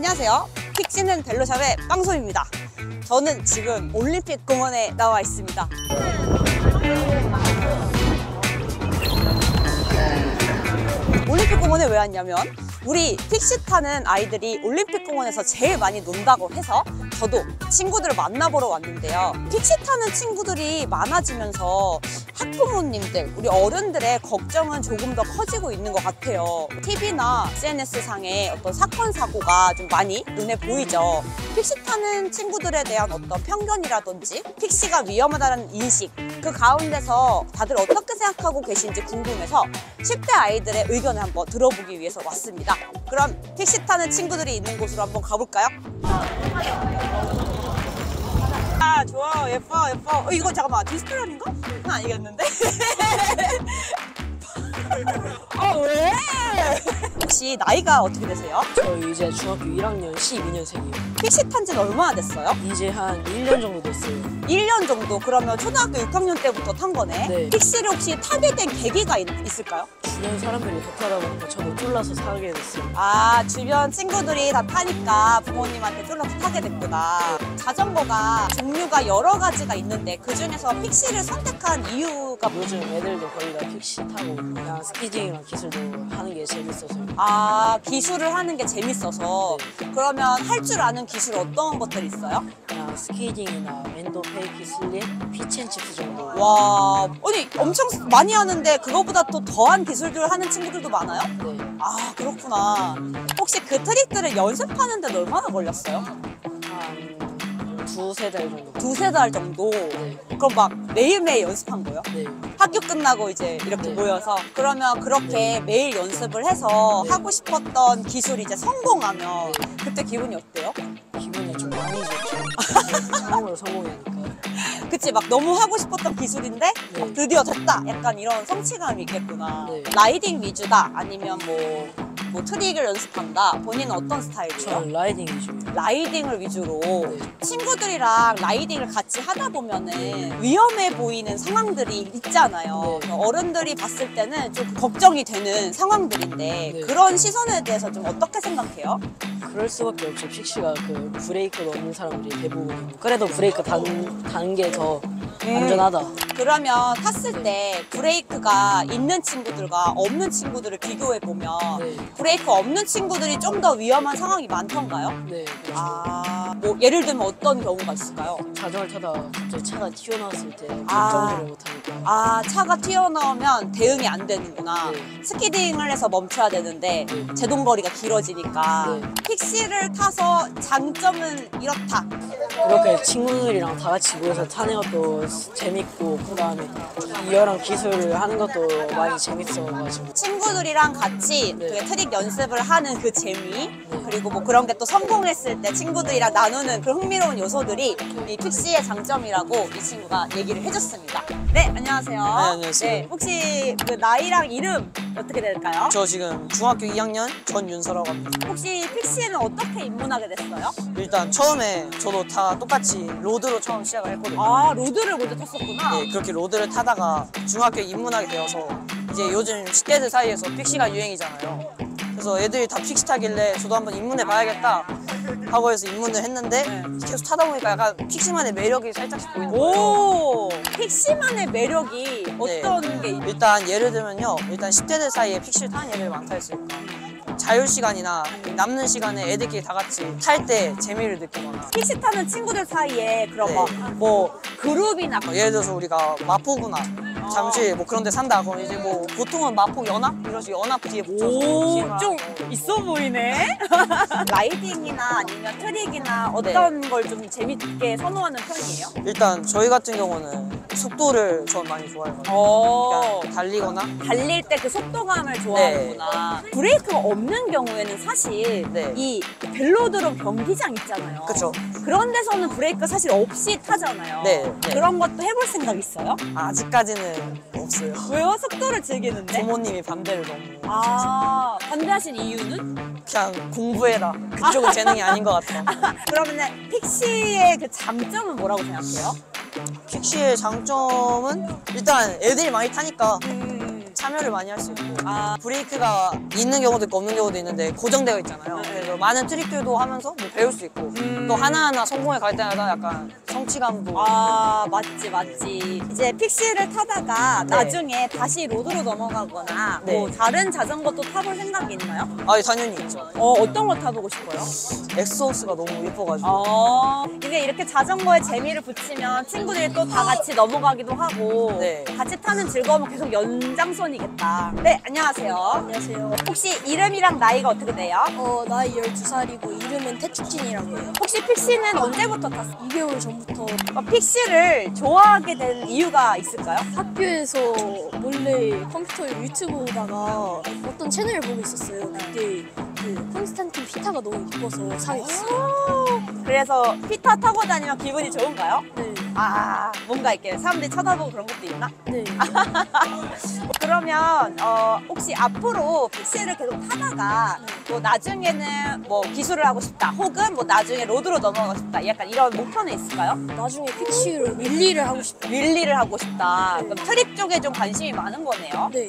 안녕하세요. 픽시는 벨로샵의 빵솜입니다. 저는 지금 올림픽 공원에 나와 있습니다. 올림픽 공원에 왜 왔냐면 우리 픽시 타는 아이들이 올림픽 공원에서 제일 많이 논다고 해서 저도 친구들을 만나보러 왔는데요. 픽시 타는 친구들이 많아지면서 학부모님들, 우리 어른들의 걱정은 조금 더 커지고 있는 것 같아요. TV나 SNS상에 어떤 사건, 사고가 좀 많이 눈에 보이죠. 픽시 타는 친구들에 대한 어떤 편견이라든지 픽시가 위험하다는 인식, 그 가운데서 다들 어떻게 생각하고 계신지 궁금해서 10대 아이들의 의견을 한번 들어보기 위해서 왔습니다. 그럼 픽시 타는 친구들이 있는 곳으로 한번 가볼까요? 아, 좋아. 예뻐, 예뻐. 이거 잠깐만. 디스플레이 아닌가? 그건 아니겠는데? 왜? 혹시 나이가 어떻게 되세요? 저 이제 중학교 1학년 12년생이에요. 픽시 탄 지는 얼마나 됐어요? 이제 한 1년 정도 됐어요. 1년 정도? 그러면 초등학교 6학년 때부터 탄 거네? 네. 픽시를 혹시 타게 된 계기가 있을까요? 주변 사람들이 다 타다 보니까 저도 쫄라서 사게 됐어요. 아, 주변 친구들이 다 타니까 부모님한테 쫄라서 타게 됐구나. 자전거가 종류가 여러 가지가 있는데 그중에서 픽시를 선택한 이유가 요즘 애들도 거의 다 픽시 타고 그냥 스키징이랑 기술도 하는 게 재밌어서요. 아, 기술을 하는 게 재밌어서. 그러면 할 줄 아는 기술 어떤 것들이 있어요? 그냥 스키징이나 랜더 페이크 슬립, 피치앤칩스 정도. 와, 아니 엄청 많이 하는데 그거보다 또 더한 기술들을 하는 친구들도 많아요? 네. 아, 그렇구나. 혹시 그 트릭들을 연습하는 데는 얼마나 걸렸어요? 한 두세 달 정도. 두세 달 정도? 네. 그럼 막 매일매일 연습한 거예요? 네. 학교 끝나고 이제 이렇게 네. 모여서 그러면 그렇게 매일 연습을 해서 네. 하고 싶었던 기술이 이제 성공하면 그때 기분이 어때요? 기분이 좀 많이 좋죠. 처음으로 성공하니까. 그치, 막 너무 하고 싶었던 기술인데 네. 막 드디어 됐다, 약간 이런 성취감이 있겠구나. 네. 라이딩 위주다 아니면 뭐 트릭을 연습한다, 본인은 어떤 스타일이에요? 저는 라이딩 위주예요. 라이딩을 위주로. 네. 친구들이랑 라이딩을 같이 하다 보면은 위험해 보이는 상황들이 있잖아요. 네. 어른들이 봤을 때는 좀 걱정이 되는 상황들인데 네. 그런 시선에 대해서 좀 어떻게 생각해요? 그럴 수밖에 없죠. 픽시가 그 브레이크가 없는 사람들이 대부분이고 그래도 브레이크 다는 게 더 안전하다. 그러면 탔을 때 브레이크가 있는 친구들과 없는 친구들을 비교해 보면 네. 브레이크 없는 친구들이 좀 더 위험한 상황이 많던가요? 네, 그렇죠. 아, 뭐 예를 들면 어떤 경우가 있을까요? 자전거를 타다가 갑자기 차가 튀어나왔을 때 아. 정지를 못하니까. 아, 차가 튀어나오면 대응이 안 되는구나. 네. 스키딩을 해서 멈춰야 되는데 네. 제동거리가 길어지니까. 네. 픽시를 타서 장점은 이렇다. 그렇게 친구들이랑 다 같이 모여서 타는 것도 재밌고 그다음에 이어랑 기술을 하는 것도 많이 재밌어가지고. 친구들이랑 같이 네. 그 트릭 연습을 하는 그 재미, 그리고 뭐 그런 게 또 성공했을 때 친구들이랑 나누는 그 흥미로운 요소들이 이 픽시의 장점이라고 이 친구가 얘기를 해줬습니다. 네, 안녕하세요. 네, 안녕하세요. 네, 혹시 그 나이랑 이름 어떻게 될까요? 저 지금 중학교 2학년 전윤서라고 합니다. 혹시 픽시에는 어떻게 입문하게 됐어요? 일단 처음에 저도 다 똑같이 로드로 처음 시작을 했거든요. 아, 로드를 먼저 탔었구나. 네, 그렇게 로드를 타다가 중학교에 입문하게 되어서 이제 요즘 10대들 사이에서 픽시가 유행이잖아요. 그래서 애들이 다 픽시 타길래 저도 한번 입문해 봐야겠다 하고 해서 입문을 했는데 네. 계속 타다 보니까 약간 픽시만의 매력이 살짝씩 보이는 거예요. 오, 픽시만의 매력이 어떤 네. 게 있나요? 일단 예를 들면요. 일단 10대들 사이에 픽시를 타는 애들이 많다 했으니까 자유 시간이나 남는 시간에 애들끼리 다 같이 탈 때 재미를 느끼거나 픽시 타는 친구들 사이에 그런 네. 뭐 그룹이나 예를 들어서 우리가 마포구나 잠실 뭐 그런 데 산다 그러면 이제 뭐 보통은 마포 연합? 이런 식으로 연합 뒤에 붙여서 오, 막 좀 있어 보이네. 라이딩이나 아니면 트릭이나 어떤 걸 좀 재밌게 선호하는 편이에요? 일단 저희 같은 경우는 속도를 전 많이 좋아해가지고 어, 그냥 달리거나 달릴 때 그 속도감을 좋아하는구나. 브레이크가 없는 경우에는 사실 네. 이 벨로드롬 경기장 있잖아요. 그쵸. 그런 데서는 브레이크 사실 없이 타잖아요. 네, 네. 그런 것도 해볼 생각 있어요? 아직까지는 없어요. 왜요? 속도를 즐기는데? 부모님이 반대를 너무 아, 반대하신 이유는? 그냥 공부해라 그쪽은 재능이 아닌 것 같아. 그러면은 픽시의 그 장점은 뭐라고 생각해요? 픽시의 장점은 일단 애들이 많이 타니까 참여를 많이 할 수 있고 브레이크가 있는 경우도 있고 없는 경우도 있는데 고정되어 있잖아요. 그래서 많은 트릭들도 하면서 뭐 배울 수 있고 또 하나하나 성공해 갈 때마다 약간 성취감도 맞지. 이제 픽시를 타다가 네. 나중에 다시 로드로 넘어가거나 네. 뭐 다른 자전거도 타볼 생각이 있나요? 당연히 있죠. 어떤 거 타보고 싶어요? 엑소스가 너무 예뻐가지고 이게 이렇게 자전거에 재미를 붙이면 친구들이 또 다 같이 넘어가기도 하고 네. 같이 타는 즐거움은 계속 연장선이겠다. 네, 안녕하세요. 안녕하세요. 혹시 이름이랑 나이가 어떻게 돼요? 나이 12살이고 이름은 태축진이라고 해요. 혹시 픽시는 언제부터 탔어요? 2개월 전부터 픽시를 좋아하게 된 이유가 있을까요? 학교에서 몰래 컴퓨터에 유튜브 보다가 어떤 채널을 보고 있었어요. 그때 그 콘스탄틴 피타가 너무 이뻐서 사게 됐어요. 그래서 피타 타고 다니면 기분이 좋은가요? 네. 뭔가 이렇게 사람들이 쳐다보고 그런 것도 있나? 네. 그러면 혹시 앞으로 픽시를 계속 타다가 뭐 나중에는 뭐 기술을 하고 싶다 혹은 뭐 나중에 로드로 넘어가고 싶다 약간 이런 목표는 있을까요? 나중에 픽시로 윌리를 하고 싶어요. 윌리를 하고 싶다. 그럼 트릭 쪽에 좀 관심이 많은 거네요. 네.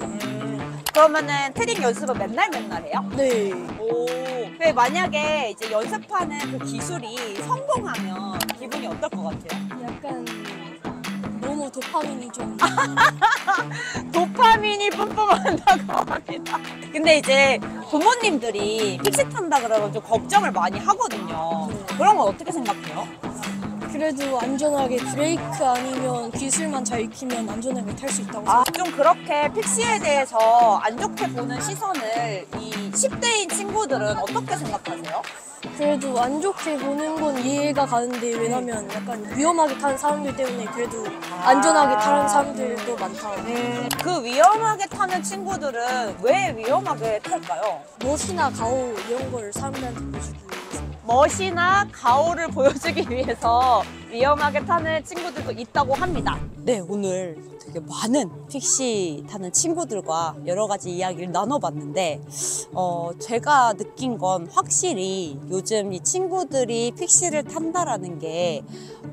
그러면은 트릭 연습을 맨날 해요? 네. 오. 근데 만약에 이제 연습하는 그 기술이 성공하면 기분이 어떨 것 같아요? 약간 너무 도파민이 좀 도파민이 뿜뿜한다고 합니다. 근데 이제 부모님들이 픽시 탄다 그러면 좀 걱정을 많이 하거든요. 그런 건 어떻게 생각해요? 그래도 안전하게 브레이크 아니면 기술만 잘 익히면 안전하게 탈 수 있다고 생각해요. 좀 그렇게 픽시에 대해서 안 좋게 보는 시선을 이 10대인 친구들은 어떻게 생각하세요? 그래도 안 좋게 보는 건 이해가 가는데 왜냐면 약간 위험하게 타는 사람들 때문에 그래도 안전하게 타는 사람들도 많다. 그 위험하게 타는 친구들은 왜 위험하게 탈까요? 멋이나 가오 이런 걸 사람들한테 보여주기 위해서. 멋이나 가오를 보여주기 위해서 위험하게 타는 친구들도 있다고 합니다. 네, 오늘 되게 많은 픽시 타는 친구들과 여러 가지 이야기를 나눠봤는데 제가 느낀 건 확실히 요즘 이 친구들이 픽시를 탄다라는 게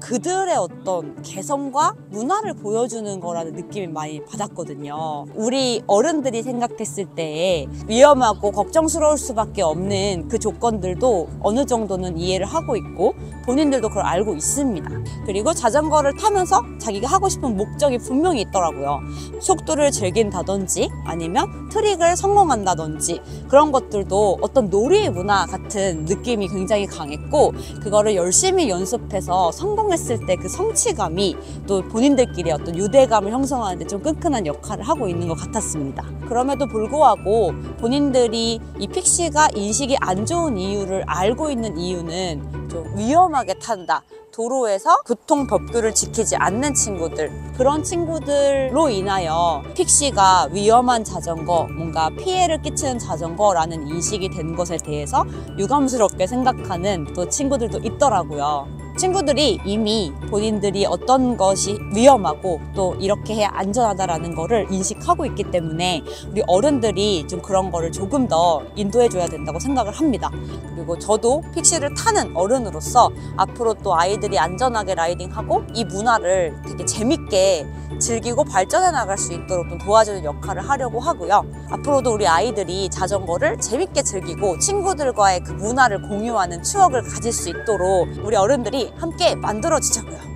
그들의 어떤 개성과 문화를 보여주는 거라는 느낌을 많이 받았거든요. 우리 어른들이 생각했을 때 위험하고 걱정스러울 수밖에 없는 그 조건들도 어느 정도는 이해를 하고 있고 본인들도 그걸 알고 있습니다. 그리고 자전거를 타면서 자기가 하고 싶은 목적이 분명히 있더라고요. 속도를 즐긴다든지 아니면 트릭을 성공한다든지 그런 것들도 어떤 놀이의 문화 같은 느낌이 굉장히 강했고 그거를 열심히 연습해서 성공했을 때 그 성취감이 또 본인들끼리 어떤 유대감을 형성하는 데 좀 끈끈한 역할을 하고 있는 것 같았습니다. 그럼에도 불구하고 본인들이 이 픽시가 인식이 안 좋은 이유를 알고 있는 이유는 좀 위험하게 탄다. 도로에서 교통 법규를 지키지 않는 친구들 그런 친구들로 인하여 픽시가 위험한 자전거 뭔가 피해를 끼치는 자전거라는 인식이 된 것에 대해서 유감스럽게 생각하는 또 친구들도 있더라고요. 친구들이 이미 본인들이 어떤 것이 위험하고 또 이렇게 해야 안전하다라는 거를 인식하고 있기 때문에 우리 어른들이 좀 그런 거를 조금 더 인도해 줘야 된다고 생각을 합니다. 그리고 저도 픽시를 타는 어른으로서 앞으로 또 아이들이 안전하게 라이딩하고 이 문화를 되게 재밌게 즐기고 발전해 나갈 수 있도록 좀 도와주는 역할을 하려고 하고요. 앞으로도 우리 아이들이 자전거를 재밌게 즐기고 친구들과의 그 문화를 공유하는 추억을 가질 수 있도록 우리 어른들이 함께 만들어 주자고요.